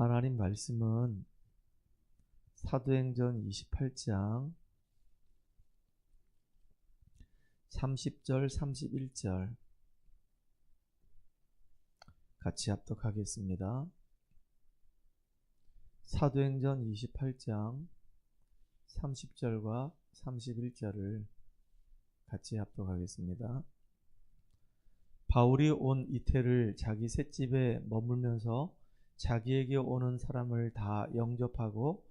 하나님 말씀은 사도행전 28장 30절 31절 같이 합독하겠습니다. 사도행전 28장 30절과 31절을 같이 합독하겠습니다. 바울이 온 이태를 자기 셋집에 머물면서 자기에게 오는 사람을 다 영접하고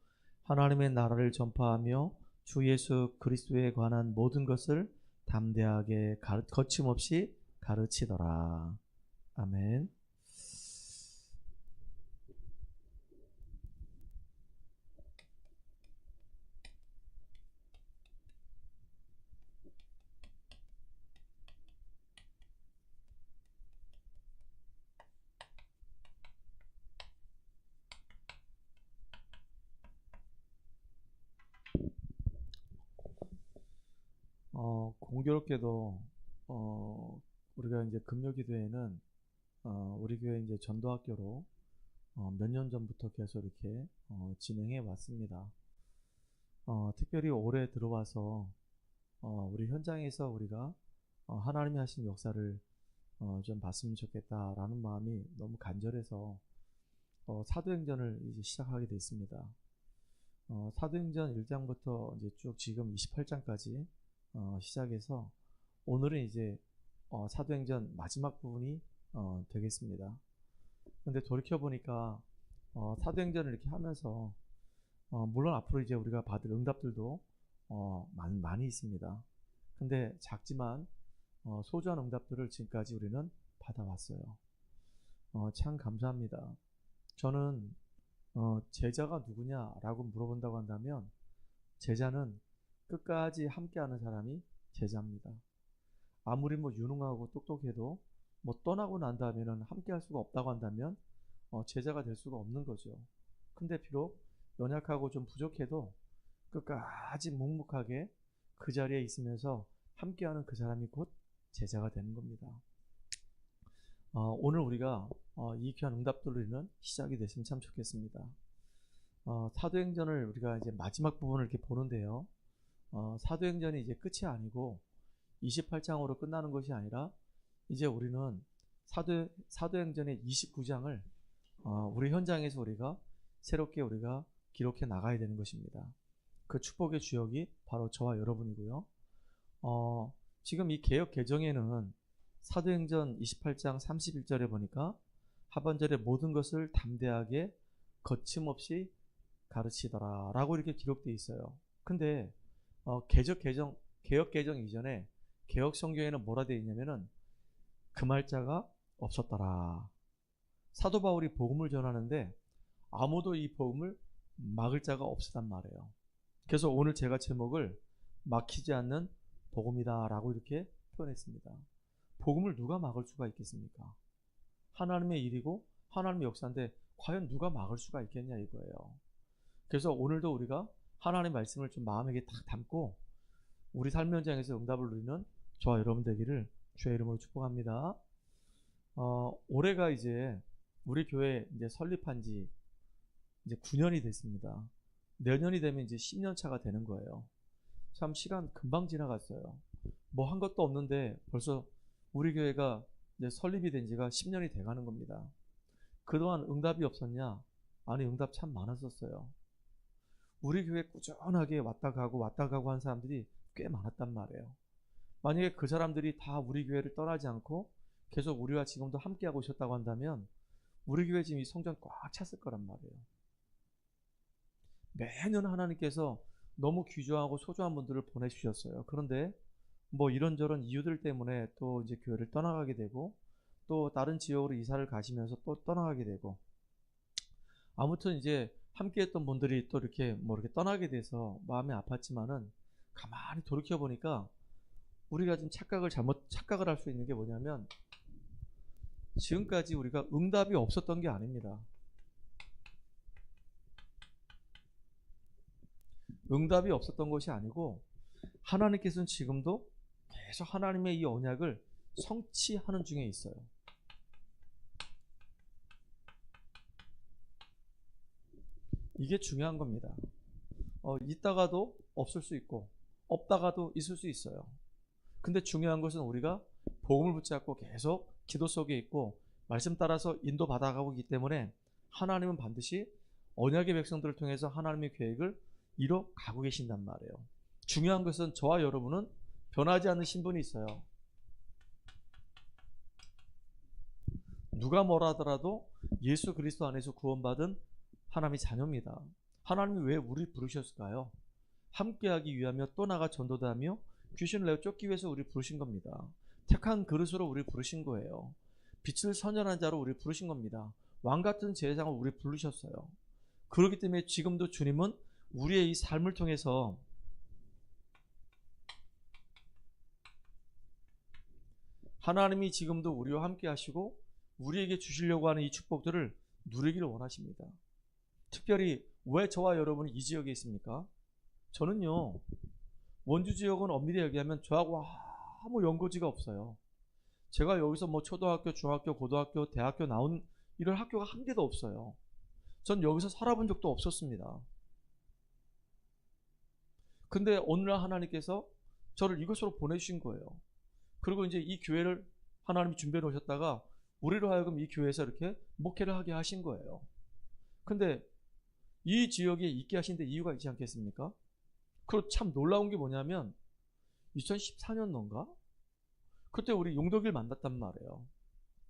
하나님의 나라를 전파하며 주 예수 그리스도에 관한 모든 것을 담대하게 거침없이 가르치더라. 아멘. 공교롭게도 우리가 이제 금요기도회는 우리 교회 이제 전도학교로 몇 년 전부터 계속 이렇게 진행해 왔습니다. 특별히 올해 들어와서 우리 현장에서 우리가 하나님이 하신 역사를 좀 봤으면 좋겠다라는 마음이 너무 간절해서 사도행전을 이제 시작하게 됐습니다. 사도행전 1장부터 이제 쭉 지금 28장까지 시작해서 오늘은 이제 사도행전 마지막 부분이 되겠습니다. 그런데 돌이켜 보니까 사도행전을 이렇게 하면서 물론 앞으로 이제 우리가 받을 응답들도 많이 있습니다. 근데 작지만 소중한 응답들을 지금까지 우리는 받아왔어요. 참 감사합니다. 저는 제자가 누구냐라고 물어본다고 한다면 제자는 끝까지 함께하는 사람이 제자입니다. 아무리 유능하고 똑똑해도 떠나고 난 다음에는 함께할 수가 없다고 한다면 제자가 될 수가 없는 거죠. 근데 비록 연약하고 좀 부족해도 끝까지 묵묵하게 그 자리에 있으면서 함께하는 그 사람이 곧 제자가 되는 겁니다. 오늘 우리가 이 귀한 응답들로 인한 시작이 됐으면 참 좋겠습니다. 사도행전을 우리가 이제 마지막 부분을 이렇게 보는데요. 사도행전이 이제 끝이 아니고 28장으로 끝나는 것이 아니라 이제 우리는 사도행전의 29장을 우리 현장에서 우리가 새롭게 우리가 기록해 나가야 되는 것입니다. 그 축복의 주역이 바로 저와 여러분이고요. 지금 이 개역 개정에는 사도행전 28장 31절에 보니까 하반절에 모든 것을 담대하게 거침없이 가르치더라 라고 이렇게 기록되어 있어요. 근데 개역 개정 이전에 개역 성경에는 뭐라 되어 있냐면은 그 말자가 없었더라. 사도 바울이 복음을 전하는데 아무도 이 복음을 막을 자가 없었단 말이에요. 그래서 오늘 제가 제목을 막히지 않는 복음이다 라고 이렇게 표현했습니다. 복음을 누가 막을 수가 있겠습니까? 하나님의 일이고 하나님의 역사인데 과연 누가 막을 수가 있겠냐 이거예요. 그래서 오늘도 우리가 하나님의 말씀을 좀 마음에 딱 담고 우리 삶 현장에서 응답을 누리는 저와 여러분 되기를 주의 이름으로 축복합니다. 올해가 이제 우리 교회 이제 설립한 지 이제 9년이 됐습니다. 내년이 되면 이제 10년 차가 되는 거예요. 참 시간 금방 지나갔어요. 한 것도 없는데 벌써 우리 교회가 이제 설립이 된 지가 10년이 돼 가는 겁니다. 그동안 응답이 없었냐? 아니, 응답 참 많았었어요. 우리 교회 꾸준하게 왔다 가고 한 사람들이 꽤 많았단 말이에요. 만약에 그 사람들이 다 우리 교회를 떠나지 않고 계속 우리와 지금도 함께하고 있었다고 한다면 우리 교회 지금 이 성전 꽉 찼을 거란 말이에요. 매년 하나님께서 너무 귀중하고 소중한 분들을 보내주셨어요. 그런데 이런저런 이유들 때문에 또 이제 교회를 떠나가게 되고 또 다른 지역으로 이사를 가시면서 또 떠나가게 되고 아무튼 이제 함께했던 분들이 또 이렇게 이렇게 떠나게 돼서 마음이 아팠지만은 가만히 돌이켜 보니까 우리가 지금 착각을 할 수 있는 게 뭐냐면 지금까지 우리가 응답이 없었던 게 아닙니다. 응답이 없었던 것이 아니고 하나님께서는 지금도 계속 하나님의 이 언약을 성취하는 중에 있어요. 이게 중요한 겁니다. 있다가도 없을 수 있고 없다가도 있을 수 있어요. 근데 중요한 것은 우리가 복음을 붙잡고 계속 기도 속에 있고 말씀 따라서 인도받아가고 있기 때문에 하나님은 반드시 언약의 백성들을 통해서 하나님의 계획을 이뤄가고 계신단 말이에요. 중요한 것은 저와 여러분은 변하지 않는 신분이 있어요. 누가 뭐라 하더라도 예수 그리스도 안에서 구원받은 하나님의 자녀입니다. 하나님이 왜 우리를 부르셨을까요? 함께하기 위하며 또 나가 전도하며 귀신을 내어 쫓기 위해서 우리를 부르신 겁니다. 택한 그릇으로 우리를 부르신 거예요. 빛을 선전한 자로 우리를 부르신 겁니다. 왕같은 제사장으로 우리를 부르셨어요. 그렇기 때문에 지금도 주님은 우리의 이 삶을 통해서 하나님이 지금도 우리와 함께 하시고 우리에게 주시려고 하는 이 축복들을 누리기를 원하십니다. 특별히 왜 저와 여러분이 이 지역에 있습니까? 저는요, 원주 지역은 엄밀히 얘기하면 저하고 아무 연고지가 없어요. 제가 여기서 뭐 초등학교, 중학교, 고등학교, 대학교 나온 이런 학교가 한 개도 없어요. 전 여기서 살아본 적도 없었습니다. 근데 오늘날 하나님께서 저를 이곳으로 보내주신 거예요. 그리고 이제 이 교회를 하나님이 준비해 놓으셨다가 우리로 하여금 이 교회에서 이렇게 목회를 하게 하신 거예요. 근데 이 지역에 있게 하신 데 이유가 있지 않겠습니까? 그리고 참 놀라운 게 뭐냐면 2014년도인가? 그때 우리 용덕이를 만났단 말이에요.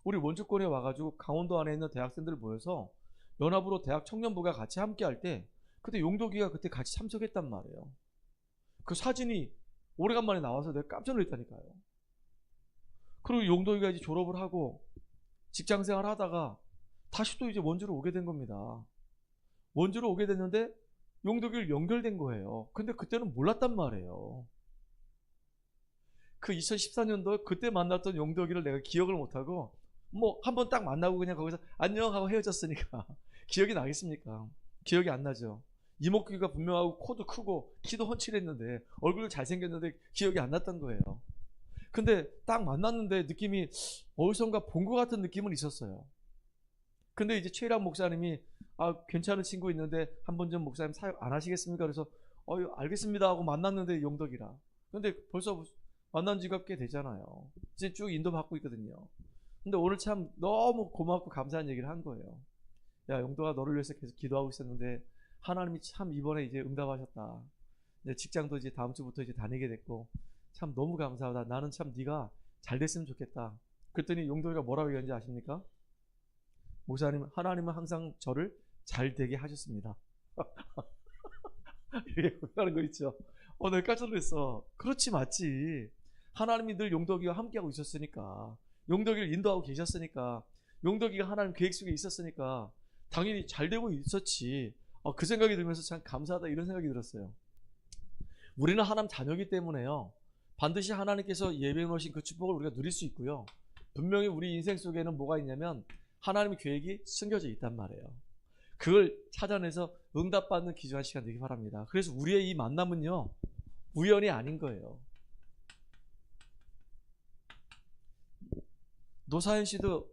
우리 원주권에 와가지고 강원도 안에 있는 대학생들 모여서 연합으로 대학 청년부가 같이 함께 할 때 그때 용덕이가 그때 같이 참석했단 말이에요. 그 사진이 오래간만에 나와서 내가 깜짝 놀랐다니까요. 그리고 용덕이가 이제 졸업을 하고 직장생활 하다가 다시 또 이제 원주로 오게 된 겁니다. 원주로 오게 됐는데 용덕이를 연결된 거예요. 근데 그때는 몰랐단 말이에요. 그 2014년도 그때 만났던 용덕이를 내가 기억을 못하고 뭐 한 번 딱 만나고 그냥 거기서 안녕 하고 헤어졌으니까 기억이 나겠습니까? 기억이 안 나죠. 이목구비가 분명하고 코도 크고 키도 훤칠했는데 얼굴도 잘생겼는데 기억이 안 났던 거예요. 근데 딱 만났는데 느낌이 어디선가 본 것 같은 느낌은 있었어요. 근데 이제 최일학 목사님이 괜찮은 친구 있는데 한 번 좀 목사님 사역 안 하시겠습니까? 그래서 알겠습니다 하고 만났는데 용덕이라. 근데 벌써 만난 지가 꽤 되잖아요. 이제 쭉 인도받고 있거든요. 근데 오늘 참 너무 고맙고 감사한 얘기를 한 거예요. 야, 용덕아, 너를 위해서 계속 기도하고 있었는데 하나님이 참 이번에 이제 응답하셨다. 이제 직장도 이제 다음 주부터 이제 다니게 됐고 참 너무 감사하다. 나는 참 네가 잘 됐으면 좋겠다. 그랬더니 용덕이가 뭐라고 얘기했는지 아십니까? 목사님, 하나님은 항상 저를 잘 되게 하셨습니다. 이렇게 하는 거 있죠. 내가 깜짝 놀랐어. 그렇지, 맞지. 하나님이 늘 용덕이와 함께하고 있었으니까, 용덕이를 인도하고 계셨으니까, 용덕이가 하나님 계획 속에 있었으니까 당연히 잘 되고 있었지. 그 생각이 들면서 참 감사하다 이런 생각이 들었어요. 우리는 하나님 자녀이기 때문에요, 반드시 하나님께서 예배해 놓으신 그 축복을 우리가 누릴 수 있고요. 분명히 우리 인생 속에는 뭐가 있냐면 하나님의 계획이 숨겨져 있단 말이에요. 그걸 찾아내서 응답받는 귀중한 시간 되기 바랍니다. 그래서 우리의 이 만남은요, 우연이 아닌 거예요. 노사연 씨도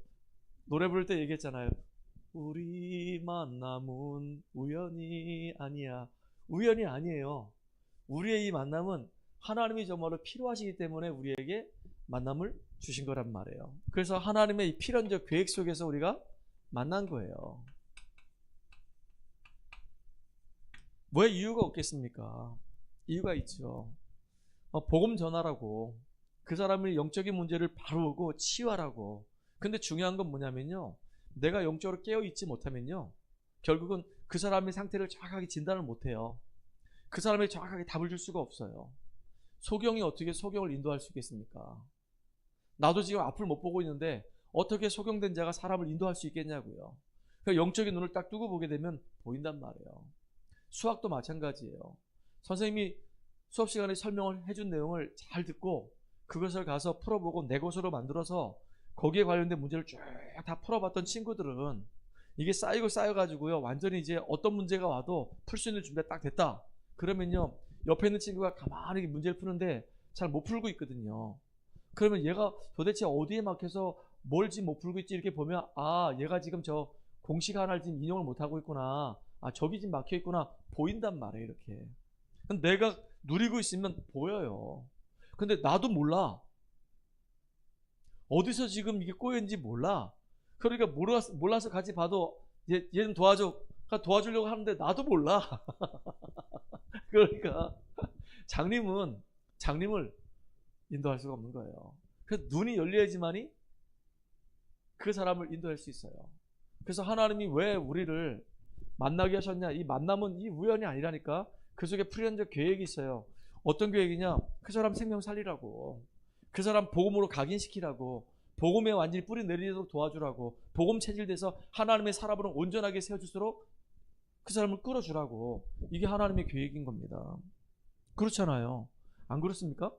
노래 부를 때 얘기했잖아요. 우리 만남은 우연이 아니야. 우연이 아니에요. 우리의 이 만남은 하나님이 정말로 필요하시기 때문에 우리에게 만남을 주신 거란 말이에요. 그래서 하나님의 이 필연적 계획 속에서 우리가 만난 거예요. 왜 이유가 없겠습니까? 이유가 있죠. 복음 전하라고, 그 사람의 영적인 문제를 바로오고 치유하라고. 근데 중요한 건 뭐냐면요, 내가 영적으로 깨어있지 못하면요, 결국은 그 사람의 상태를 정확하게 진단을 못해요. 그 사람에게 정확하게 답을 줄 수가 없어요. 소경이 어떻게 소경을 인도할 수 있겠습니까? 나도 지금 앞을 못 보고 있는데 어떻게 소경된 자가 사람을 인도할 수 있겠냐고요. 그러니까 영적인 눈을 딱 뜨고 보게 되면 보인단 말이에요. 수학도 마찬가지예요. 선생님이 수업 시간에 설명을 해준 내용을 잘 듣고 그것을 가서 풀어보고 내 것으로 만들어서 거기에 관련된 문제를 쭉 다 풀어봤던 친구들은 이게 쌓이고 쌓여가지고요, 완전히 이제 어떤 문제가 와도 풀 수 있는 준비가 딱 됐다. 그러면요, 옆에 있는 친구가 가만히 문제를 푸는데 잘 못 풀고 있거든요. 그러면 얘가 도대체 어디에 막혀서 뭘 지금 못 풀고 있지 이렇게 보면 얘가 지금 저 공식 하나를 지금 인용을 못 하고 있구나. 아, 저기 집 막혀 있구나 보인단 말이에요. 이렇게. 내가 누리고 있으면 보여요. 근데 나도 몰라. 어디서 지금 이게 꼬였는지 몰라. 그러니까 몰라서 같이 봐도 얘 좀 도와줘. 도와주려고 하는데 나도 몰라. 그러니까 장님을 인도할 수가 없는 거예요. 그래서 눈이 열려야지만이 그 사람을 인도할 수 있어요. 그래서 하나님이 왜 우리를 만나게 하셨냐? 이 만남은 이 우연이 아니라니까. 그 속에 풀이한적 계획이 있어요. 어떤 계획이냐? 그 사람 생명 살리라고, 그 사람 복음으로 각인시키라고, 복음에 완전히 뿌리 내리도록 도와주라고, 복음 체질돼서 하나님의 사람으로 온전하게 세워줄수록 그 사람을 끌어주라고. 이게 하나님의 계획인 겁니다. 그렇잖아요. 안 그렇습니까?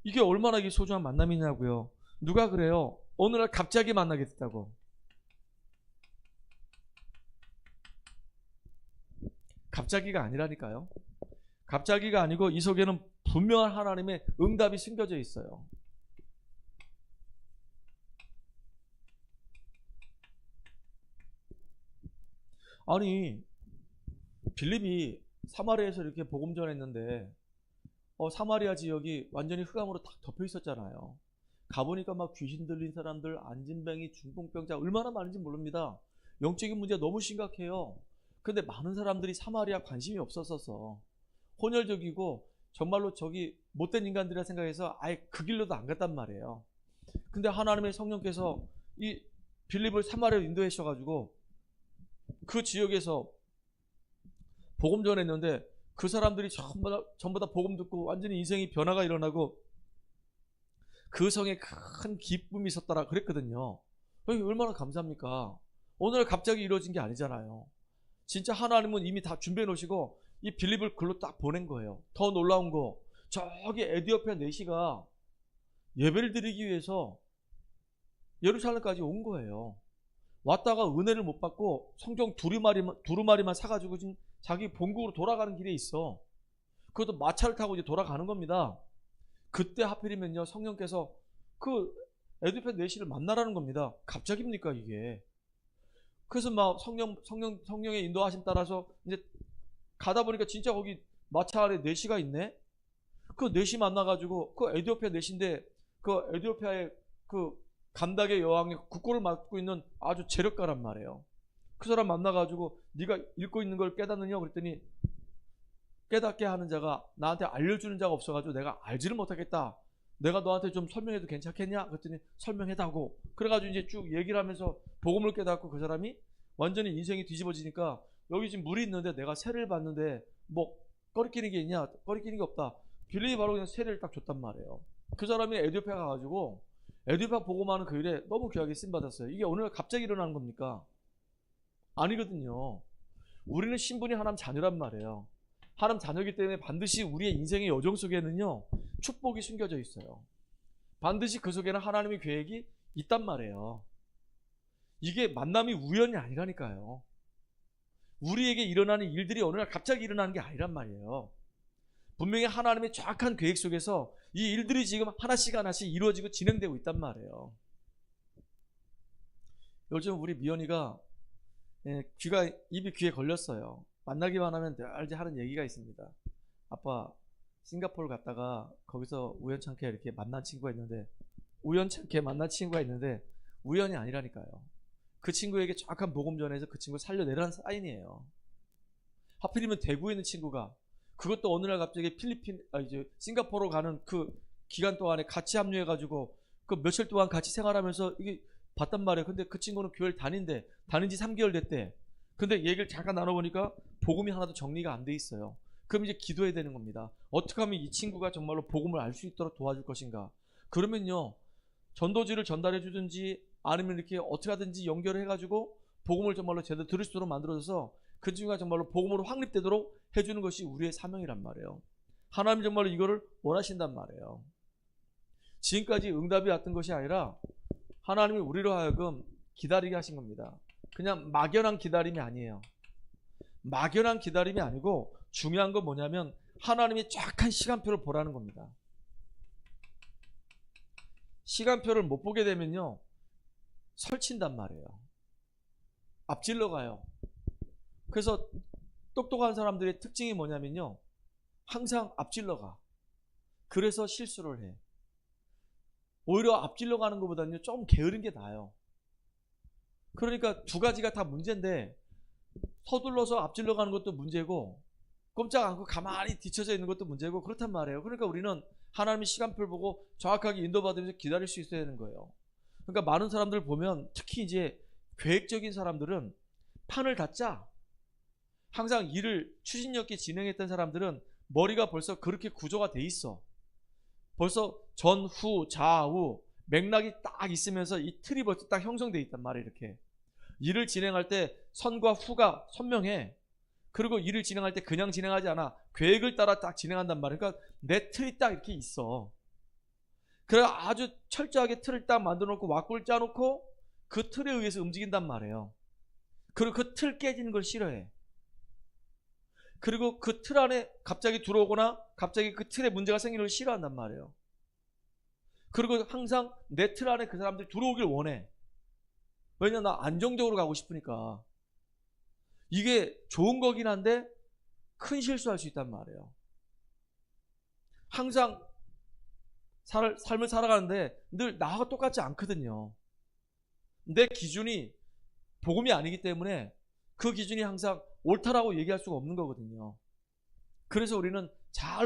이게 얼마나 이게 소중한 만남이냐고요. 누가 그래요? 어느 날 갑자기 만나게 됐다고. 갑자기가 아니라니까요. 갑자기가 아니고 이 속에는 분명한 하나님의 응답이 숨겨져 있어요. 아니, 빌립이 사마리아에서 이렇게 복음 전했는데 사마리아 지역이 완전히 흑암으로 딱 덮여 있었잖아요. 가보니까 막 귀신 들린 사람들, 안진뱅이, 중풍병자 얼마나 많은지 모릅니다. 영적인 문제가 너무 심각해요. 근데 많은 사람들이 사마리아 관심이 없었어서 혼혈적이고 정말로 저기 못된 인간들이라 생각해서 아예 그 길로도 안 갔단 말이에요. 근데 하나님의 성령께서 이 빌립을 사마리아로 인도해 주셔가지고 그 지역에서 복음 전했는데 그 사람들이 전부 다 복음 듣고 완전히 인생이 변화가 일어나고 그 성에 큰 기쁨이 있었더라 그랬거든요. 얼마나 감사합니까? 오늘 갑자기 이루어진 게 아니잖아요. 진짜 하나님은 이미 다 준비해 놓으시고 이 빌립을 글로 딱 보낸 거예요. 더 놀라운 거, 저기 에디오피아 내시가 예배를 드리기 위해서 예루살렘까지 온 거예요. 왔다가 은혜를 못 받고 성경 두루마리만 사가지고 지금 자기 본국으로 돌아가는 길에 있어. 그것도 마차를 타고 이제 돌아가는 겁니다. 그때 하필이면요, 성령께서 그 에디오피아 내시를 만나라는 겁니다. 갑자기입니까 이게? 그래서 막 성령의 인도하심 따라서 이제 가다 보니까 진짜 거기 마차 안에 내시가 있네. 그 내시 만나가지고 그 에디오피아 내시인데 그 에디오피아의 그 감닥의 여왕의 국고를 맡고 있는 아주 재력가란 말이에요. 그 사람 만나가지고 네가 읽고 있는 걸 깨닫느냐 그랬더니 깨닫게 하는 자가 나한테 알려주는 자가 없어가지고 내가 알지를 못하겠다. 내가 너한테 좀 설명해도 괜찮겠냐? 그랬더니 설명해다고. 그래가지고 이제 쭉 얘기를 하면서 복음을 깨닫고 그 사람이 완전히 인생이 뒤집어지니까 여기 지금 물이 있는데 내가 세를 봤는데 뭐 꺼리끼는 게 있냐? 꺼리끼는 게 없다. 빌립이 바로 그냥 세를 딱 줬단 말이에요. 그 사람이 에디오피아 가가지고 에디오피아 복음하는 그 일에 너무 귀하게 쓰임받았어요. 이게 오늘 갑자기 일어나는 겁니까? 아니거든요. 우리는 신분이 하나님 자녀란 말이에요. 하나님 자녀이기 때문에 반드시 우리의 인생의 여정 속에는요 축복이 숨겨져 있어요. 반드시 그 속에는 하나님의 계획이 있단 말이에요. 이게 만남이 우연이 아니라니까요. 우리에게 일어나는 일들이 어느 날 갑자기 일어나는 게 아니란 말이에요. 분명히 하나님의 정확한 계획 속에서 이 일들이 지금 하나씩 이루어지고 진행되고 있단 말이에요. 요즘 우리 미연이가 입이 귀에 걸렸어요. 만나기만 하면 늘 하는 얘기가 있습니다. 아빠, 싱가포르 갔다가 거기서 우연찮게 이렇게 만난 친구가 있는데 우연이 아니라니까요. 그 친구에게 정확한 복음 전해서 그 친구를 살려내라는 사인이에요. 하필이면 대구에 있는 친구가 그것도 어느 날 갑자기 이제 싱가포르 가는 그 기간 동안에 같이 합류해가지고 그 며칠 동안 같이 생활하면서 이게 봤단 말이에요. 근데 그 친구는 교회를 다닌 지 3개월 됐대. 근데 얘기를 잠깐 나눠보니까 복음이 하나도 정리가 안 돼 있어요. 그럼 이제 기도해야 되는 겁니다. 어떻게 하면 이 친구가 정말로 복음을 알 수 있도록 도와줄 것인가. 그러면요, 전도지를 전달해 주든지 아니면 이렇게 어떻게 하든지 연결을 해가지고 복음을 정말로 제대로 들을 수 있도록 만들어줘서 그 친구가 정말로 복음으로 확립되도록 해주는 것이 우리의 사명이란 말이에요. 하나님 정말로 이거를 원하신단 말이에요. 지금까지 응답이 왔던 것이 아니라 하나님이 우리로 하여금 기다리게 하신 겁니다. 그냥 막연한 기다림이 아니에요. 막연한 기다림이 아니고 중요한 건 뭐냐면 하나님이 정확한 시간표를 보라는 겁니다. 시간표를 못 보게 되면요, 설친단 말이에요. 앞질러 가요. 그래서 똑똑한 사람들의 특징이 뭐냐면요, 항상 앞질러 가. 그래서 실수를 해. 오히려 앞질러 가는 것보다는요, 좀 게으른 게 나아요. 그러니까 두 가지가 다 문제인데, 서둘러서 앞질러 가는 것도 문제고, 꼼짝 않고 가만히 뒤쳐져 있는 것도 문제고, 그렇단 말이에요. 그러니까 우리는 하나님의 시간표를 보고 정확하게 인도받으면서 기다릴 수 있어야 되는 거예요. 그러니까 많은 사람들 보면, 특히 이제 계획적인 사람들은 판을 다 짜. 항상 일을 추진력 있게 진행했던 사람들은 머리가 벌써 그렇게 구조가 돼 있어. 벌써 전, 후, 좌우 맥락이 딱 있으면서 이 틀이 벌써 딱 형성돼 있단 말이에요. 이렇게 일을 진행할 때 선과 후가 선명해. 그리고 일을 진행할 때 그냥 진행하지 않아. 계획을 따라 딱 진행한단 말이에요. 그러니까 내 틀이 딱 이렇게 있어. 그래 아주 철저하게 틀을 딱 만들어 놓고 왁구를 짜놓고 그 틀에 의해서 움직인단 말이에요. 그리고 그 틀 깨지는 걸 싫어해. 그리고 그 틀 안에 갑자기 들어오거나 갑자기 그 틀에 문제가 생기는 걸 싫어한단 말이에요. 그리고 항상 내 틀 안에 그 사람들이 들어오길 원해. 왜냐면 나 안정적으로 가고 싶으니까. 이게 좋은 거긴 한데 큰 실수할 수 있단 말이에요. 항상 삶을 살아가는데 늘 나와 똑같지 않거든요. 내 기준이 복음이 아니기 때문에 그 기준이 항상 옳다라고 얘기할 수가 없는 거거든요. 그래서 우리는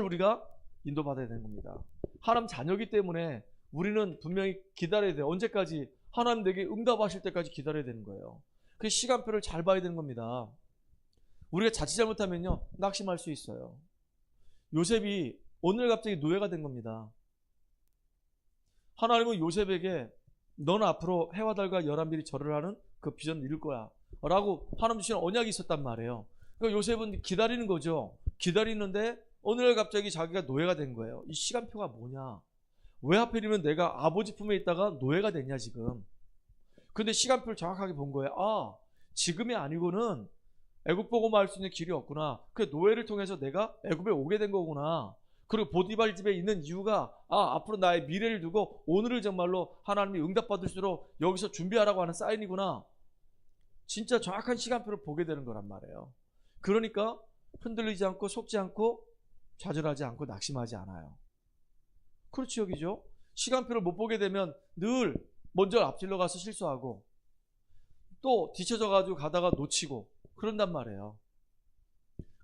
우리가 인도받아야 되는 겁니다. 하나님 자녀이기 때문에 우리는 분명히 기다려야 돼요. 언제까지? 하나님 내게 응답하실 때까지 기다려야 되는 거예요. 그 시간표를 잘 봐야 되는 겁니다. 우리가 자칫 잘못하면요, 낙심할 수 있어요. 요셉이 오늘 갑자기 노예가 된 겁니다. 하나님은 요셉에게 너는 앞으로 해와 달과 11별이 절을 하는 그 비전을 이룰 거야 라고 하나님 주시는 언약이 있었단 말이에요. 그러니까 요셉은 기다리는 거죠. 기다리는데 어느 날 갑자기 자기가 노예가 된 거예요. 이 시간표가 뭐냐? 왜 하필이면 내가 아버지 품에 있다가 노예가 됐냐 지금. 근데 시간표를 정확하게 본 거예요. 아, 지금이 아니고는 애굽 보고 말 수 있는 길이 없구나. 그 노예를 통해서 내가 애굽에 오게 된 거구나. 그리고 보디발 집에 있는 이유가 앞으로 나의 미래를 두고 오늘을 정말로 하나님이 응답받을수록 여기서 준비하라고 하는 사인이구나. 진짜 정확한 시간표를 보게 되는 거란 말이에요. 그러니까 흔들리지 않고 속지 않고 좌절하지 않고 낙심하지 않아요. 그렇지 여기죠. 시간표를 못 보게 되면 늘 먼저 앞질러 가서 실수하고 또 뒤쳐져 가지고 가다가 놓치고 그런단 말이에요.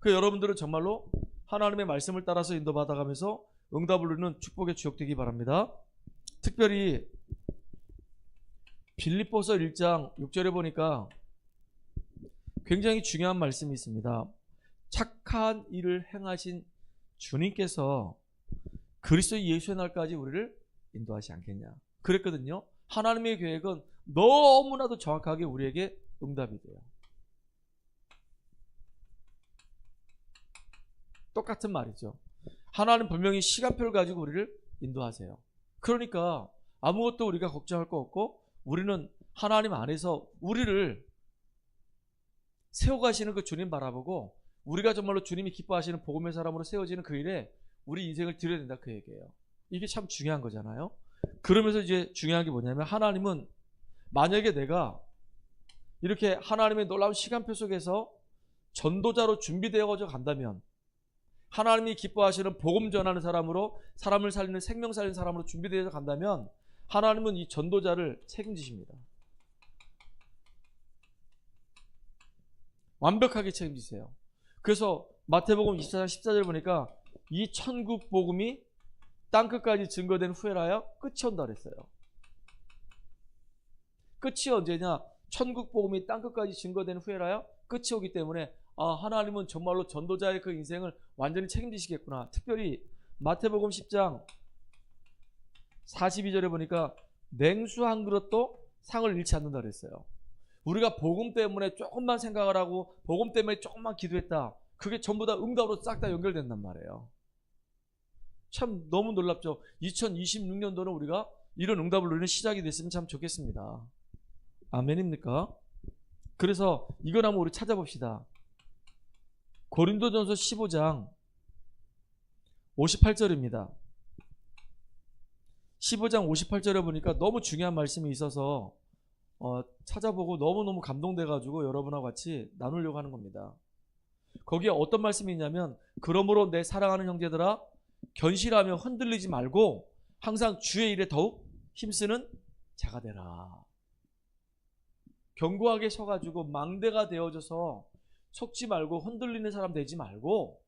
그 여러분들은 정말로 하나님의 말씀을 따라서 인도받아가면서 응답을 누리는 축복의 주역 되기 바랍니다. 특별히 빌립보서 1장 6절에 보니까 굉장히 중요한 말씀이 있습니다. 착한 일을 행하신 주님께서 그리스도 예수의 날까지 우리를 인도하지 않겠냐 그랬거든요. 하나님의 계획은 너무나도 정확하게 우리에게 응답이 돼요. 똑같은 말이죠. 하나님 분명히 시간표를 가지고 우리를 인도하세요. 그러니까 아무것도 우리가 걱정할 거 없고 우리는 하나님 안에서 우리를 세워가시는 그 주님 바라보고 우리가 정말로 주님이 기뻐하시는 복음의 사람으로 세워지는 그 일에 우리 인생을 드려야 된다 그 얘기예요. 이게 참 중요한 거잖아요. 그러면서 이제 중요한 게 뭐냐면 하나님은 만약에 내가 이렇게 하나님의 놀라운 시간표 속에서 전도자로 준비되어져 간다면 하나님이 기뻐하시는 복음 전하는 사람으로 사람을 살리는 생명 살리는 사람으로 준비되어져 간다면 하나님은 이 전도자를 책임지십니다. 완벽하게 책임지세요. 그래서 마태복음 24장 14절 보니까 이 천국 복음이 땅끝까지 증거된 후에라야 끝이 온다 그랬어요. 끝이 언제냐? 천국 복음이 땅끝까지 증거된 후에라야 끝이 오기 때문에 하나님은 정말로 전도자의 그 인생을 완전히 책임지시겠구나. 특별히 마태복음 10장 42절에 보니까 냉수 한 그릇도 상을 잃지 않는다 그랬어요. 우리가 복음 때문에 조금만 생각을 하고 복음 때문에 조금만 기도했다. 그게 전부 다 응답으로 싹 다 연결된단 말이에요. 참 너무 놀랍죠. 2026년도는 우리가 이런 응답을 누리는 시작이 됐으면 참 좋겠습니다. 아멘입니까? 그래서 이걸 한번 우리 찾아봅시다. 고린도전서 15장 58절입니다. 15장 58절에 보니까 너무 중요한 말씀이 있어서 찾아보고 너무너무 감동돼가지고 여러분하고 같이 나누려고 하는 겁니다. 거기에 어떤 말씀이 있냐면, 그러므로 내 사랑하는 형제들아 견실하며 흔들리지 말고 항상 주의 일에 더욱 힘쓰는 자가 되라. 견고하게 서가지고 망대가 되어져서 속지 말고 흔들리는 사람 되지 말고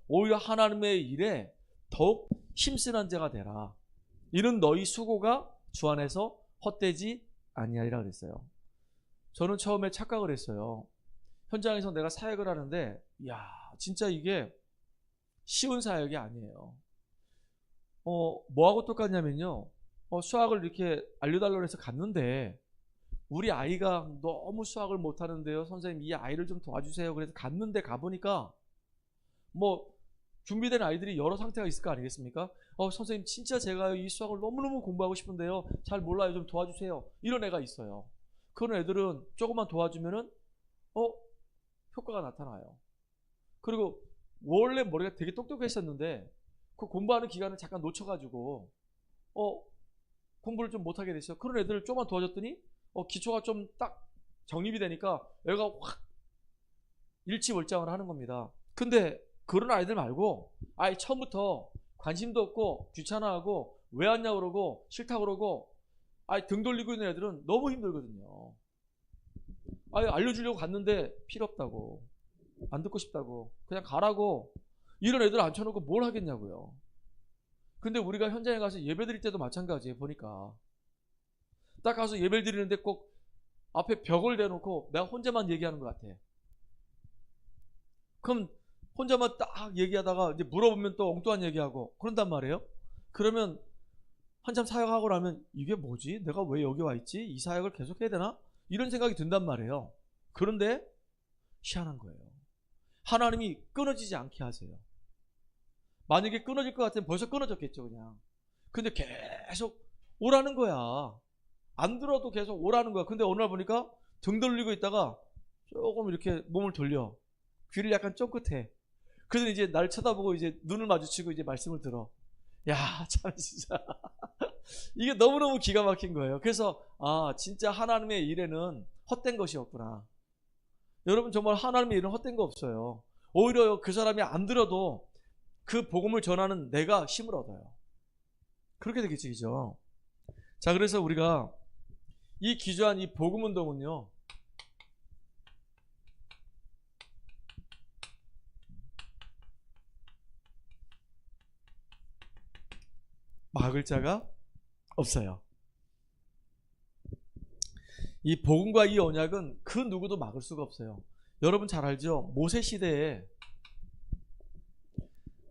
오히려 하나님의 일에 더욱 힘쓰는 자가 되라. 이는 너희 수고가 주 안에서 헛되지 아니하리라 그랬어요. 저는 처음에 착각을 했어요. 현장에서 내가 사역을 하는데, 이야, 진짜 이게 쉬운 사역이 아니에요. 뭐하고 똑같냐면요. 수학을 이렇게 알려달라고 해서 갔는데, 우리 아이가 너무 수학을 못하는데요, 선생님 이 아이를 좀 도와주세요. 그래서 갔는데 가보니까 뭐 준비된 아이들이 여러 상태가 있을 거 아니겠습니까? 선생님 진짜 제가 이 수학을 너무너무 공부하고 싶은데요, 잘 몰라요, 좀 도와주세요. 이런 애가 있어요. 그런 애들은 조금만 도와주면은 효과가 나타나요. 그리고 원래 머리가 되게 똑똑했었는데 그 공부하는 기간을 잠깐 놓쳐가지고 공부를 좀 못하게 됐어요. 그런 애들을 조금만 도와줬더니 기초가 좀 딱 정립이 되니까 애가 확 일취월장을 하는 겁니다. 근데 그런 아이들 말고 아예 처음부터 관심도 없고 귀찮아하고 왜 왔냐 그러고 싫다 그러고 아예 등 돌리고 있는 애들은 너무 힘들거든요. 아예 알려주려고 갔는데 필요 없다고, 안 듣고 싶다고, 그냥 가라고, 이런 애들 앉혀놓고 뭘 하겠냐고요. 근데 우리가 현장에 가서 예배 드릴 때도 마찬가지예요. 보니까 딱 가서 예배를 드리는데 꼭 앞에 벽을 대놓고 내가 혼자만 얘기하는 것 같아. 그럼 혼자만 딱 얘기하다가 이제 물어보면 또 엉뚱한 얘기하고 그런단 말이에요. 그러면 한참 사역하고 나면 이게 뭐지? 내가 왜 여기 와 있지? 이 사역을 계속 해야 되나? 이런 생각이 든단 말이에요. 그런데 희한한 거예요. 하나님이 끊어지지 않게 하세요. 만약에 끊어질 것 같으면 벌써 끊어졌겠죠, 그냥. 근데 계속 오라는 거야. 안 들어도 계속 오라는 거야. 근데 어느 날 보니까 등 돌리고 있다가 조금 이렇게 몸을 돌려. 귀를 약간 쫑긋해. 그래서 이제 날 쳐다보고 이제 눈을 마주치고 이제 말씀을 들어. 야, 참 진짜 이게 너무너무 기가 막힌 거예요. 그래서 진짜 하나님의 일에는 헛된 것이 없구나. 여러분 정말 하나님의 일은 헛된 거 없어요. 오히려 그 사람이 안 들어도 그 복음을 전하는 내가 힘을 얻어요. 그렇게 되겠죠. 자, 그래서 우리가 이 기조한 이 복음 운동은요, 막을 자가 없어요. 이 복음과 이 언약은 그 누구도 막을 수가 없어요. 여러분 잘 알죠? 모세 시대에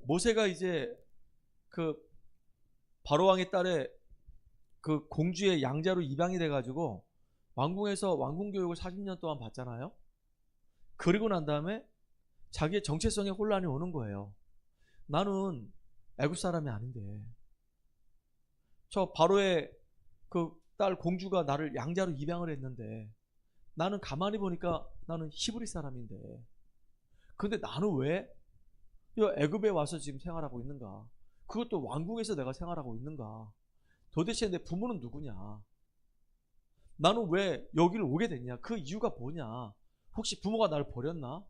모세가 이제 그 바로 왕의 딸의 그 공주의 양자로 입양이 돼가지고 왕궁에서 왕궁 교육을 40년 동안 받잖아요. 그리고 난 다음에 자기의 정체성에 혼란이 오는 거예요. 나는 애굽 사람이 아닌데 저 바로의 그 딸 공주가 나를 양자로 입양을 했는데 나는 가만히 보니까 나는 히브리 사람인데 근데 나는 왜 애굽에 와서 지금 생활하고 있는가? 그것도 왕궁에서 내가 생활하고 있는가? 도대체 내 부모는 누구냐? 나는 왜 여기를 오게 됐냐? 그 이유가 뭐냐? 혹시 부모가 나를 버렸나?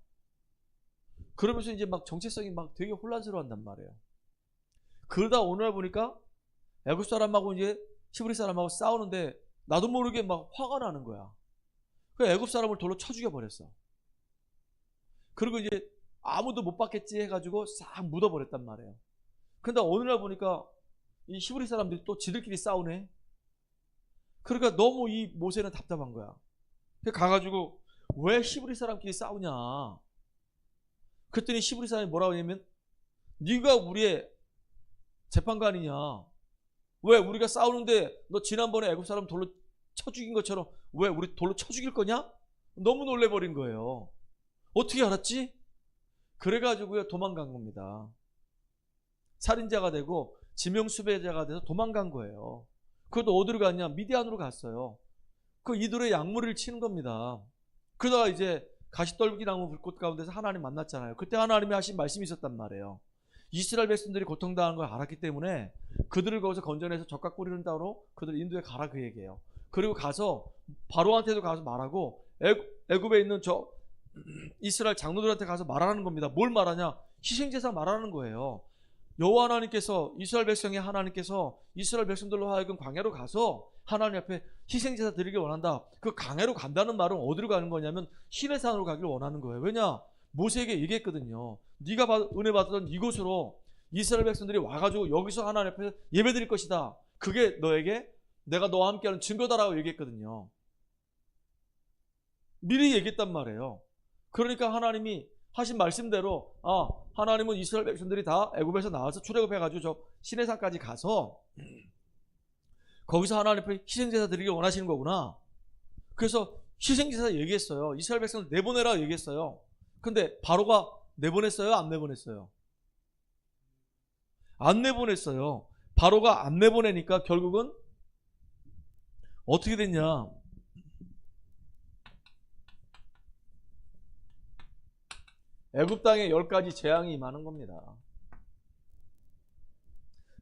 그러면서 이제 막 정체성이 막 되게 혼란스러워한단 말이에요. 그러다 오늘 보니까 애굽 사람하고 이제 히브리 사람하고 싸우는데 나도 모르게 막 화가 나는 거야. 그 애굽 사람을 돌로 쳐 죽여버렸어. 그리고 이제 아무도 못 받겠지 해가지고 싹 묻어버렸단 말이에요. 근데 어느 날 보니까 이 히브리 사람들이 또 지들끼리 싸우네. 그러니까 너무 이 모세는 답답한 거야. 그래서 가가지고 왜 히브리 사람끼리 싸우냐. 그랬더니 히브리 사람이 뭐라고 하냐면 네가 우리의 재판관이냐. 왜 우리가 싸우는데 너 지난번에 애굽 사람 돌로 쳐 죽인 것처럼 왜 우리 돌로 쳐 죽일 거냐? 너무 놀래버린 거예요. 어떻게 알았지? 그래가지고요 도망간 겁니다. 살인자가 되고 지명수배자가 돼서 도망간 거예요. 그것도 어디로 갔냐? 미디안으로 갔어요. 그 이들의 약물을 치는 겁니다. 그러다가 이제 가시떨기 나무 불꽃 가운데서 하나님 만났잖아요. 그때 하나님이 하신 말씀이 있었단 말이에요. 이스라엘 백성들이 고통당하는 걸 알았기 때문에 그들을 거기서 건져내서 적각 뿌리는 따로 그들 인도에 가라 그 얘기예요. 그리고 가서 바로한테도 가서 말하고 애굽에 있는 저 이스라엘 장로들한테 가서 말하는 겁니다. 뭘 말하냐? 희생제사 말하는 거예요. 여호와 하나님께서 이스라엘 백성의 하나님께서 이스라엘 백성들로 하여금 광야로 가서 하나님 앞에 희생제사 드리길 원한다. 그 광야로 간다는 말은 어디로 가는 거냐면 시내산으로 가길 원하는 거예요. 왜냐? 모세에게 얘기했거든요. 네가 은혜 받았던 이곳으로 이스라엘 백성들이 와가지고 여기서 하나님 앞에 예배드릴 것이다. 그게 너에게 내가 너와 함께하는 증거다라고 얘기했거든요. 미리 얘기했단 말이에요. 그러니까 하나님이 하신 말씀대로 하나님은 이스라엘 백성들이 다 애굽에서 나와서 출애굽해가지고 저 시내산까지 가서 거기서 하나님 앞에 희생제사 드리길 원하시는 거구나. 그래서 희생제사 얘기했어요. 이스라엘 백성들 내보내라 얘기했어요. 근데 바로가 내보냈어요? 안 내보냈어요? 안 내보냈어요. 바로가 안 내보내니까 결국은 어떻게 됐냐? 애굽 땅에 10가지 재앙이 임하는 겁니다.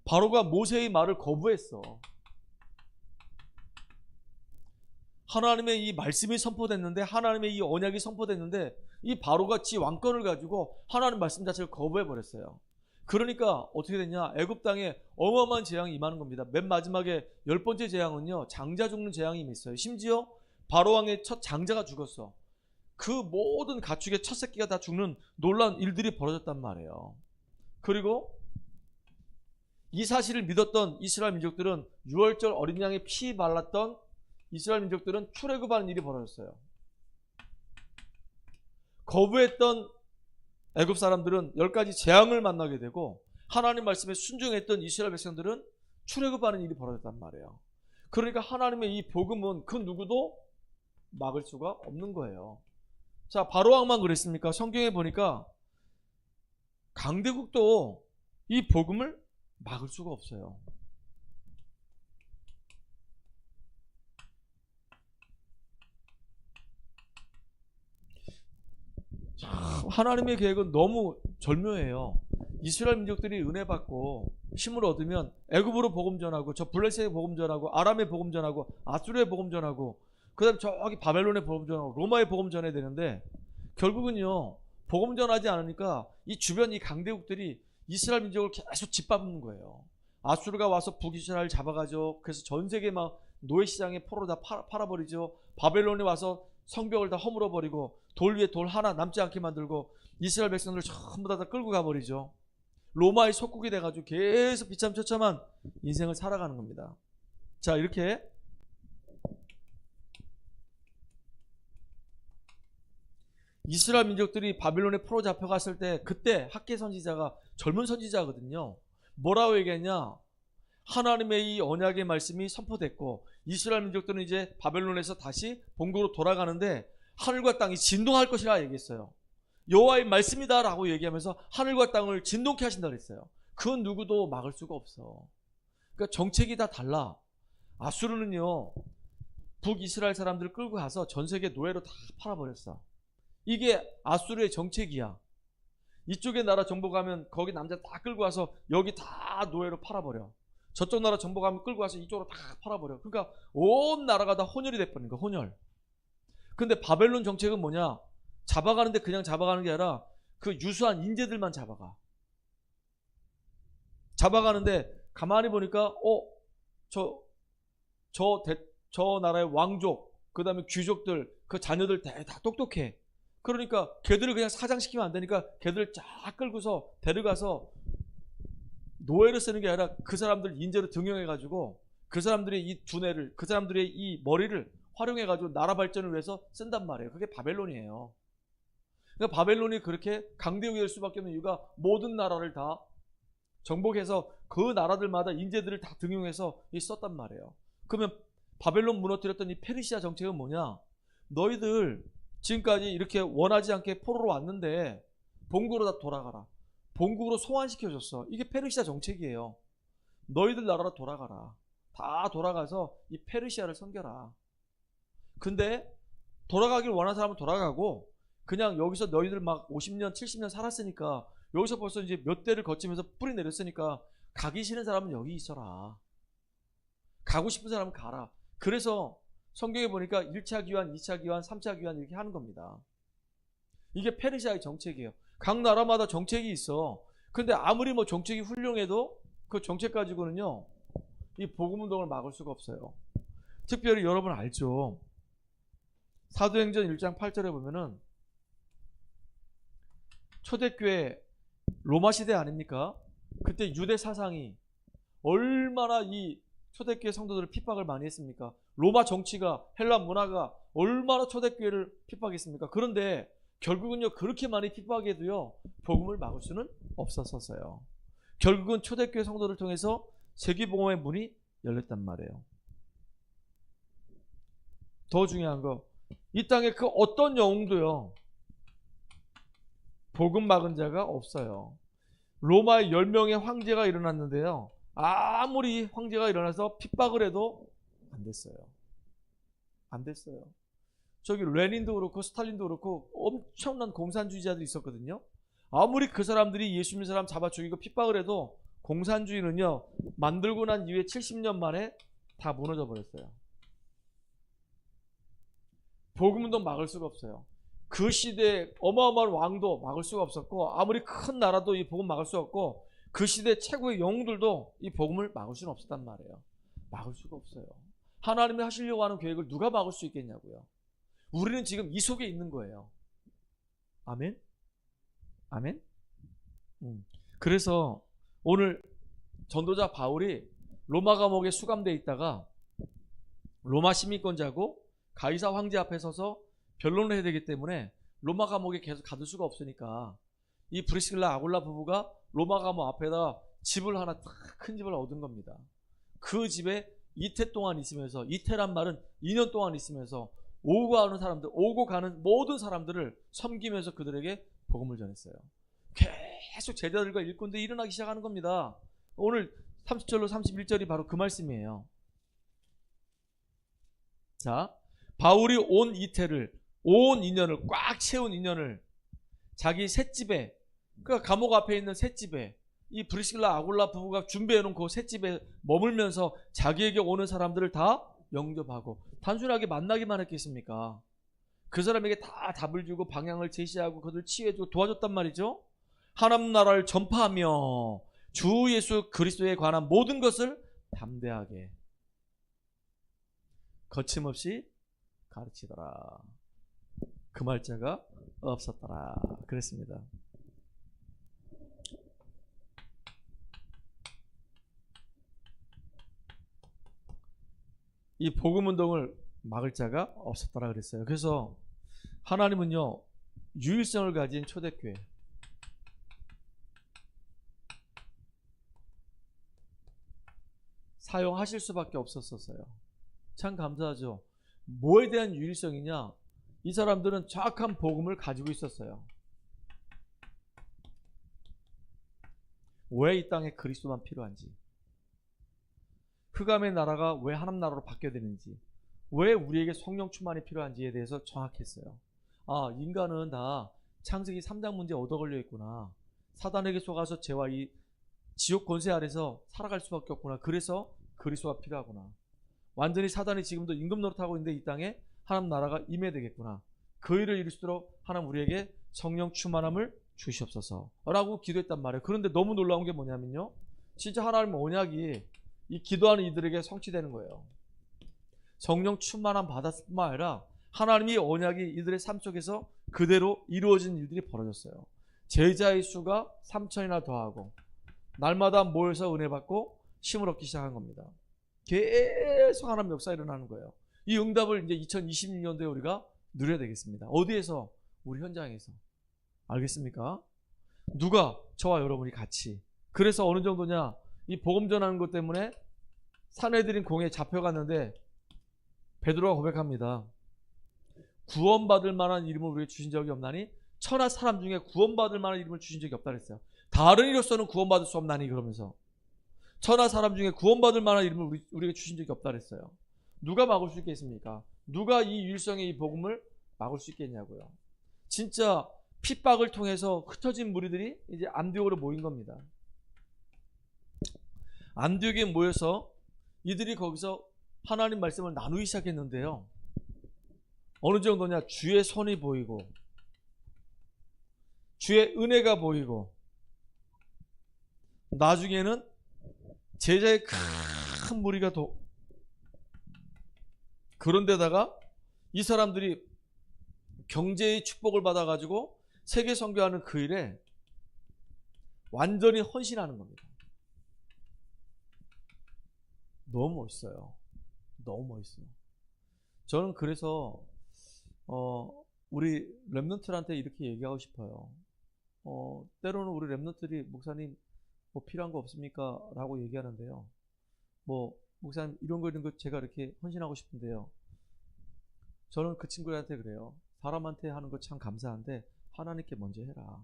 바로가 모세의 말을 거부했어. 하나님의 이 말씀이 선포됐는데, 하나님의 이 언약이 선포됐는데, 이 바로가 지 왕권을 가지고 하나님 말씀 자체를 거부해버렸어요. 그러니까 어떻게 됐냐? 애굽 땅에 어마어마한 재앙이 임하는 겁니다. 맨 마지막에 10번째 재앙은요, 장자 죽는 재앙이 임했어요. 심지어 바로 왕의 첫 장자가 죽었어. 그 모든 가축의 첫 새끼가 다 죽는 놀라운 일들이 벌어졌단 말이에요. 그리고 이 사실을 믿었던 이스라엘 민족들은 6월절 어린 양의 피 발랐던 이스라엘 민족들은 출애굽하는 일이 벌어졌어요. 거부했던 애굽 사람들은 10가지 재앙을 만나게 되고, 하나님 말씀에 순종했던 이스라엘 백성들은 출애굽하는 일이 벌어졌단 말이에요. 그러니까 하나님의 이 복음은 그 누구도 막을 수가 없는 거예요. 자, 바로왕만 그랬습니까? 성경에 보니까 강대국도 이 복음을 막을 수가 없어요. 하나님의 계획은 너무 절묘해요. 이스라엘 민족들이 은혜 받고 힘을 얻으면 애굽으로 복음 전하고, 저 블레셋에 복음 전하고, 아람에 복음 전하고, 아수르에 복음 전하고, 그 다음에 저기 바벨론에 복음 전하고, 로마에 복음 전해야 되는데, 결국은요 복음 전하지 않으니까 이 주변 이 강대국들이 이스라엘 민족을 계속 짓밟는 거예요. 아수르가 와서 북이스라엘 잡아가죠. 그래서 전 세계 막 노예시장에 포로 다 팔아버리죠. 바벨론에 와서 성벽을 다 허물어버리고 돌 위에 돌 하나 남지 않게 만들고 이스라엘 백성들을 전부 다 끌고 가버리죠. 로마의 속국이 돼가지고 계속 비참처참한 인생을 살아가는 겁니다. 자, 이렇게 이스라엘 민족들이 바벨론에 포로 잡혀갔을 때, 그때 학개 선지자가 젊은 선지자거든요. 뭐라고 얘기했냐? 하나님의 이 언약의 말씀이 선포됐고 이스라엘 민족들은 이제 바벨론에서 다시 본국으로 돌아가는데 하늘과 땅이 진동할 것이라 얘기했어요. 여호와의 말씀이다 라고 얘기하면서 하늘과 땅을 진동케 하신다 그랬어요. 그 누구도 막을 수가 없어. 그러니까 정책이 다 달라. 아수르는요 북이스라엘 사람들을 끌고 가서 전 세계 노예로 다 팔아버렸어. 이게 아수르의 정책이야. 이쪽에 나라 정보 가면 거기 남자 다 끌고 와서 여기 다 노예로 팔아버려. 저쪽 나라 정보 가면 끌고 와서 이쪽으로 다 팔아버려. 그러니까 온 나라가 다 혼혈이 돼버린 거야. 혼혈. 근데 바벨론 정책은 뭐냐? 잡아가는데 그냥 잡아가는 게 아니라 그 유수한 인재들만 잡아가. 잡아가는데 가만히 보니까 저 나라의 왕족, 그 다음에 귀족들, 그 자녀들 다 똑똑해. 그러니까 걔들을 그냥 사장시키면 안 되니까 걔들을 쫙 끌고서 데려가서 노예로 쓰는 게 아니라 그 사람들 인재로 등용해가지고 그 사람들의 이 두뇌를, 그 사람들의 이 머리를 활용해가지고 나라 발전을 위해서 쓴단 말이에요. 그게 바벨론이에요. 그러니까 바벨론이 그렇게 강대국이 될 수밖에 없는 이유가 모든 나라를 다 정복해서 그 나라들마다 인재들을 다 등용해서 썼단 말이에요. 그러면 바벨론 무너뜨렸던 이 페르시아 정책은 뭐냐? 너희들 지금까지 이렇게 원하지 않게 포로로 왔는데 본국으로 다 돌아가라. 본국으로 소환시켜줬어. 이게 페르시아 정책이에요. 너희들 나라로 돌아가라. 다 돌아가서 이 페르시아를 섬겨라. 근데 돌아가길 원하는 사람은 돌아가고 그냥 여기서 너희들 막 50년 70년 살았으니까 여기서 벌써 이제 몇 대를 거치면서 뿌리 내렸으니까 가기 싫은 사람은 여기 있어라. 가고 싶은 사람은 가라. 그래서 성경에 보니까 1차 기환, 2차 기환, 3차 기환 이렇게 하는 겁니다. 이게 페르시아의 정책이에요. 각 나라마다 정책이 있어. 근데 아무리 뭐 정책이 훌륭해도 그 정책 가지고는요, 이 복음 운동을 막을 수가 없어요. 특별히 여러분 알죠? 사도행전 1장 8절에 보면은 초대교회 로마 시대 아닙니까? 그때 유대 사상이 얼마나 이 초대교회 성도들을 핍박을 많이 했습니까? 로마 정치가, 헬라 문화가 얼마나 초대교회를 핍박했습니까? 그런데 결국은요, 그렇게 많이 핍박해도요, 복음을 막을 수는 없었어요. 결국은 초대교회 성도를 통해서 세계복음의 문이 열렸단 말이에요. 더 중요한 거, 이 땅에 그 어떤 영웅도요, 복음 막은 자가 없어요. 로마의 10명의 황제가 일어났는데요, 아무리 황제가 일어나서 핍박을 해도 안 됐어요. 안 됐어요. 저기 레닌도 그렇고 스탈린도 그렇고 엄청난 공산주의자들이 있었거든요. 아무리 그 사람들이 예수 믿는 사람 잡아 죽이고 핍박을 해도 공산주의는요, 만들고 난 이후에 70년 만에 다 무너져 버렸어요. 복음운동 막을 수가 없어요. 그 시대에 어마어마한 왕도 막을 수가 없었고, 아무리 큰 나라도 이 복음 막을 수가 없고, 그 시대 최고의 영웅들도 이 복음을 막을 수는 없었단 말이에요. 막을 수가 없어요. 하나님이 하시려고 하는 계획을 누가 막을 수 있겠냐고요. 우리는 지금 이 속에 있는 거예요. 아멘? 아멘? 그래서 오늘 전도자 바울이 로마 감옥에 수감되어 있다가 로마 시민권자고 가이사 황제 앞에 서서 변론을 해야 되기 때문에 로마 감옥에 계속 가둘 수가 없으니까 이 브리스길라 아굴라 부부가 로마 감옥 앞에다 집을 하나 큰 집을 얻은 겁니다. 그 집에 이태 동안 있으면서, 이태란 말은 2년 동안 있으면서 오고 가는 사람들, 오고 가는 모든 사람들을 섬기면서 그들에게 복음을 전했어요. 계속 제자들과 일꾼들이 일어나기 시작하는 겁니다. 오늘 30절로 31절이 바로 그 말씀이에요. 자, 바울이 온 이태를, 온 2년을, 꽉 채운 2년을 자기 셋집에, 그러니까 감옥 앞에 있는 셋집에, 이 브리스길라 아굴라 부부가 준비해놓은 그 셋집에 머물면서 자기에게 오는 사람들을 다 영접하고, 단순하게 만나기만 했겠습니까? 그 사람에게 다 답을 주고 방향을 제시하고 그들을 치유해주고 도와줬단 말이죠. 하나님 나라를 전파하며 주 예수 그리스도에 관한 모든 것을 담대하게 거침없이 가르치더라. 그 말자가 없었더라. 그랬습니다. 이 복음운동을 막을 자가 없었더라 그랬어요. 그래서 하나님은요, 유일성을 가진 초대교회, 사용하실 수밖에 없었어요. 참 감사하죠. 뭐에 대한 유일성이냐? 이 사람들은 정확한 복음을 가지고 있었어요. 왜 이 땅에 그리스도만 필요한지, 흑암의 나라가 왜 하나님 나라로 바뀌어야 되는지, 왜 우리에게 성령 충만이 필요한지에 대해서 정확했어요. 아, 인간은 다 창세기 3장 문제에 얻어 걸려 있구나. 사단에게 속아서 죄와 이 지옥 권세 아래서 살아갈 수밖에 없구나. 그래서 그리스도가 필요하구나. 완전히 사단이 지금도 임금 노릇하고 있는데 이 땅에 하나님 나라가 임해야 되겠구나. 그 일을 이룰 수 있도록 하나님 우리에게 성령 충만함을 주시옵소서 라고 기도했단 말이에요. 그런데 너무 놀라운 게 뭐냐면요, 진짜 하나님 언약이 이 기도하는 이들에게 성취되는 거예요. 성령 충만함 받았을 뿐만 아니라 하나님이 언약이 이들의 삶 속에서 그대로 이루어진 일들이 벌어졌어요. 제자의 수가 3,000이나 더하고 날마다 모여서 은혜 받고 힘을 얻기 시작한 겁니다. 계속 하나님 역사 일어나는 거예요. 이 응답을 이제 2026년도에 우리가 누려야 되겠습니다. 어디에서? 우리 현장에서. 알겠습니까? 누가? 저와 여러분이 같이. 그래서 어느 정도냐, 이 복음 전하는 것 때문에 산헤드린 공회에 잡혀갔는데 베드로가 고백합니다. 구원받을 만한 이름을 우리에게 주신 적이 없나니 천하 사람 중에 구원받을 만한 이름을 주신 적이 없다 그랬어요. 다른 이로서는 구원받을 수 없나니, 그러면서 천하 사람 중에 구원받을 만한 이름을 우리에게 주신 적이 없다 그랬어요. 누가 막을 수 있겠습니까? 누가 이 유일성의 이 복음을 막을 수 있겠냐고요. 진짜 핍박을 통해서 흩어진 무리들이 이제 안디옥으로 모인 겁니다. 안디옥에 모여서 이들이 거기서 하나님 말씀을 나누기 시작했는데요. 어느 정도냐? 주의 손이 보이고 주의 은혜가 보이고 나중에는 제자의 큰 무리가 그런데다가 이 사람들이 경제의 축복을 받아가지고 세계 선교하는 그 일에 완전히 헌신하는 겁니다. 너무 멋있어요. 너무 멋있어요. 저는 그래서 우리 렘넌트들한테 이렇게 얘기하고 싶어요. 때로는 우리 렘넌트들이 목사님 뭐 필요한 거 없습니까? 라고 얘기하는데요. 뭐 목사님 이런 거 제가 이렇게 헌신하고 싶은데요. 저는 그 친구들한테 그래요. 사람한테 하는 거 참 감사한데 하나님께 먼저 해라.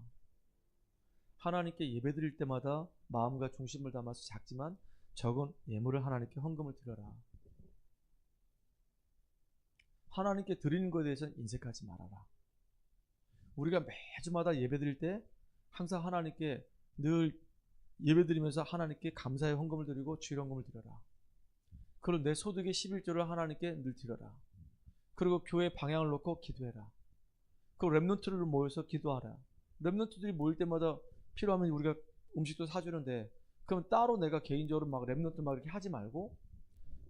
하나님께 예배 드릴 때마다 마음과 중심을 담아서 작지만 적은 예물을 하나님께 헌금을 드려라. 하나님께 드리는 것에 대해서는 인색하지 말아라. 우리가 매주마다 예배 드릴 때 항상 하나님께 늘 예배 드리면서 하나님께 감사의 헌금을 드리고 주일 헌금을 드려라. 그리고 내 소득의 11조를 하나님께 늘 드려라. 그리고 교회 방향을 놓고 기도해라. 그리고 렘넌트를 모여서 기도하라. 렘넌트들이 모일 때마다 필요하면 우리가 음식도 사주는데 그럼 따로 내가 개인적으로 막 렘넌트 막 이렇게 하지 말고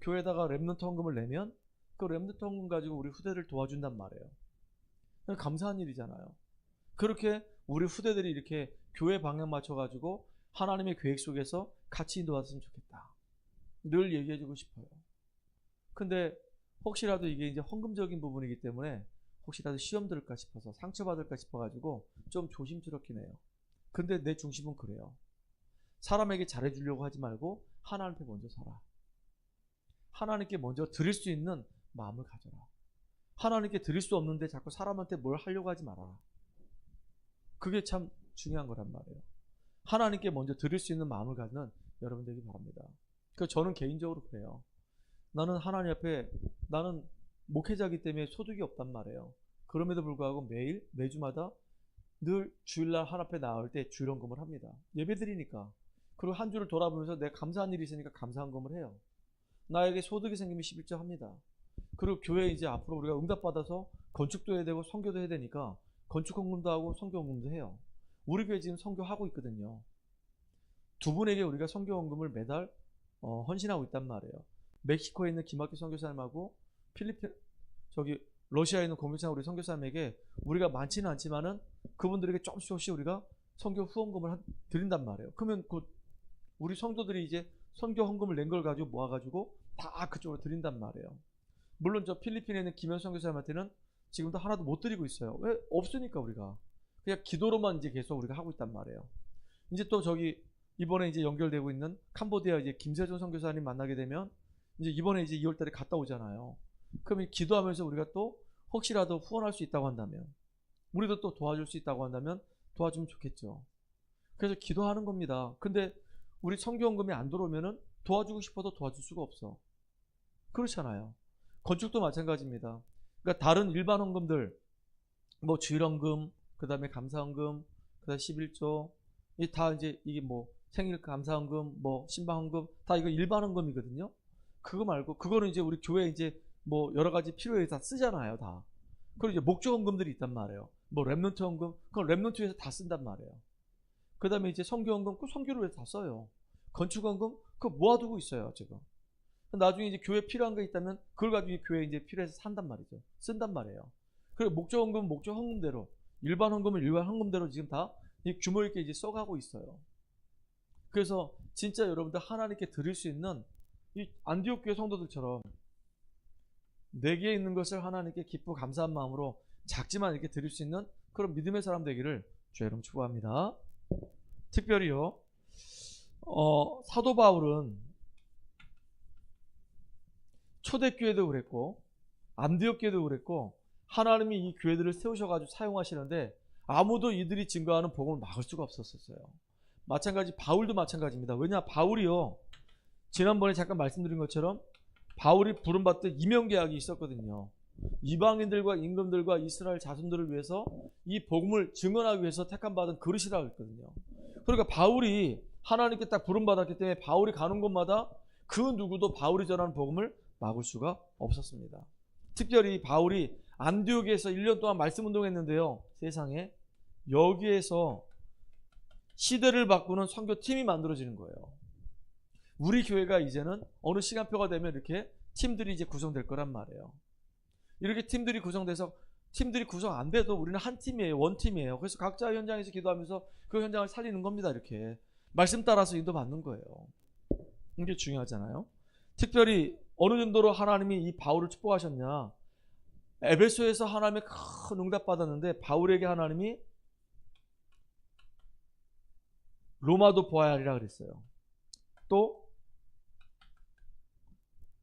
교회에다가 렘넌트 헌금을 내면 그 렘넌트 헌금 가지고 우리 후대를 도와준단 말이에요. 감사한 일이잖아요. 그렇게 우리 후대들이 이렇게 교회 방향 맞춰가지고 하나님의 계획 속에서 같이 인도받았으면 좋겠다. 늘 얘기해주고 싶어요. 근데 혹시라도 이게 이제 헌금적인 부분이기 때문에 혹시라도 시험 들을까 싶어서 상처받을까 싶어가지고 좀 조심스럽긴 해요. 근데 내 중심은 그래요. 사람에게 잘해주려고 하지 말고 하나님께 먼저 살아. 하나님께 먼저 드릴 수 있는 마음을 가져라. 하나님께 드릴 수 없는데 자꾸 사람한테 뭘 하려고 하지 말아라. 그게 참 중요한 거란 말이에요. 하나님께 먼저 드릴 수 있는 마음을 갖는 여러분 되기 바랍니다. 그래서 저는 개인적으로 그래요. 나는 하나님 앞에 나는 목회자이기 때문에 소득이 없단 말이에요. 그럼에도 불구하고 매주마다 늘 주일날 하나님 앞에 나올 때 주일 헌금을 합니다. 예배드리니까. 그리고 한 주를 돌아보면서 내가 감사한 일이 있으니까 감사 헌금을 해요. 나에게 소득이 생기면 11조 합니다. 그리고 교회 이제 앞으로 우리가 응답받아서 건축도 해야 되고 선교도 해야 되니까 건축 헌금도 하고 선교 헌금도 해요. 우리 교회 지금 선교하고 있거든요. 두 분에게 우리가 선교 헌금을 매달 헌신하고 있단 말이에요. 멕시코에 있는 김학규 선교사님하고 러시아에 있는 공교사 우리 선교사님에게 우리가 많지는 않지만은 그분들에게 조금씩 우리가 선교 후원금을 드린단 말이에요. 그러면 우리 성도들이 이제 선교 헌금을 낸 걸 가지고 모아가지고 다 그쪽으로 드린단 말이에요. 물론 저 필리핀에 있는 김현 선교사님한테는 지금도 하나도 못 드리고 있어요. 왜? 없으니까 우리가. 그냥 기도로만 이제 계속 우리가 하고 있단 말이에요. 이제 또 이번에 이제 연결되고 있는 캄보디아 이제 김세존 선교사님 만나게 되면 이제 이번에 이제 2월달에 갔다 오잖아요. 그러면 기도하면서 우리가 또 혹시라도 후원할 수 있다고 한다면 우리도 또 도와줄 수 있다고 한다면 도와주면 좋겠죠. 그래서 기도하는 겁니다. 근데 우리 선교헌금이 안 들어오면은 도와주고 싶어도 도와줄 수가 없어. 그렇잖아요. 건축도 마찬가지입니다. 그러니까 다른 일반 헌금들 뭐 주일헌금, 그 다음에 감사헌금, 그 다음에 11조 다 이제 이게 뭐 생일 감사헌금, 뭐 신방헌금 다 이거 일반 헌금이거든요. 그거 말고 그거는 이제 우리 교회 이제 뭐 여러 가지 필요에 다 쓰잖아요, 다. 그리고 이제 목적 헌금들이 있단 말이에요. 뭐 렘넌트 헌금, 그건 렘넌트 위해서 다 쓴단 말이에요. 그 다음에 이제 선교 헌금, 그 선교를 위해서 다 써요. 건축 헌금, 그거 모아두고 있어요, 지금. 나중에 이제 교회 필요한 거 있다면 그걸 가지고 교회 이제 필요해서 산단 말이죠. 쓴단 말이에요. 그리고 목적 헌금은 목적 헌금대로, 일반 헌금은 일반 헌금대로 지금 다 규모 있게 이제 써가고 있어요. 그래서 진짜 여러분들 하나님께 드릴 수 있는 이 안디옥 교회 성도들처럼 내게 있는 것을 하나님께 기쁘고 감사한 마음으로 작지만 이렇게 드릴 수 있는 그런 믿음의 사람 되기를 주의 이름 축복합니다. 특별히요, 사도 바울은 초대교회도 그랬고 안디옥 교회도 그랬고 하나님이 이 교회들을 세우셔가지고 사용하시는데 아무도 이들이 증거하는 복음을 막을 수가 없었어요. 마찬가지 바울도 마찬가지입니다. 왜냐, 바울이요, 지난번에 잠깐 말씀드린 것처럼 바울이 부름받던 이명계약이 있었거든요. 이방인들과 임금들과 이스라엘 자손들을 위해서 이 복음을 증언하기 위해서 택함받은 그릇이라고 했거든요. 그러니까 바울이 하나님께 딱 부름받았기 때문에 바울이 가는 곳마다 그 누구도 바울이 전하는 복음을 막을 수가 없었습니다. 특별히 바울이 안디옥에서 1년 동안 말씀 운동했는데요. 세상에 여기에서 시대를 바꾸는 선교팀이 만들어지는 거예요. 우리 교회가 이제는 어느 시간표가 되면 이렇게 팀들이 이제 구성될 거란 말이에요. 이렇게 팀들이 구성돼서 팀들이 구성 안 돼도 우리는 한 팀이에요. 원팀이에요. 그래서 각자 현장에서 기도하면서 그 현장을 살리는 겁니다. 이렇게 말씀 따라서 인도받는 거예요. 이게 중요하잖아요. 특별히 어느 정도로 하나님이 이 바울을 축복하셨냐. 에베소에서 하나님의 큰 응답 받았는데 바울에게 하나님이 로마도 보아야 하리라 그랬어요. 또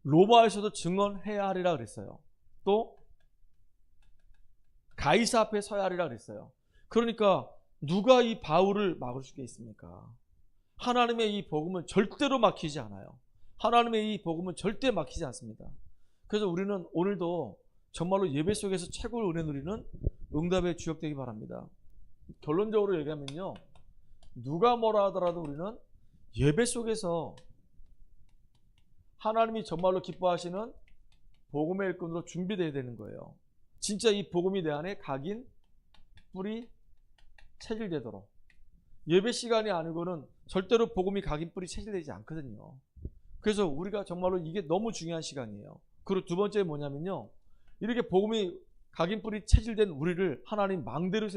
로마에서도 증언해야 하리라 그랬어요. 또 가이사 앞에 서야 하리라 그랬어요. 그러니까 누가 이 바울을 막을 수 있습니까? 하나님의 이 복음은 절대로 막히지 않아요. 하나님의 이 복음은 절대 막히지 않습니다. 그래서 우리는 오늘도 정말로 예배 속에서 최고의 은혜 누리는 응답의 주역되기 바랍니다. 결론적으로 얘기하면요, 누가 뭐라 하더라도 우리는 예배 속에서 하나님이 정말로 기뻐하시는 복음의 일꾼으로 준비되어야 되는 거예요. 진짜 이 복음이 내 안에 각인, 뿌리, 체질되도록. 예배 시간이 아니고는 절대로 복음이 각인, 뿌리, 체질되지 않거든요. 그래서 우리가 정말로 이게 너무 중요한 시간이에요. 그리고 두 번째 뭐냐면요, 이렇게 복음이 각인, 뿌리, 체질된 우리를 하나님 망대로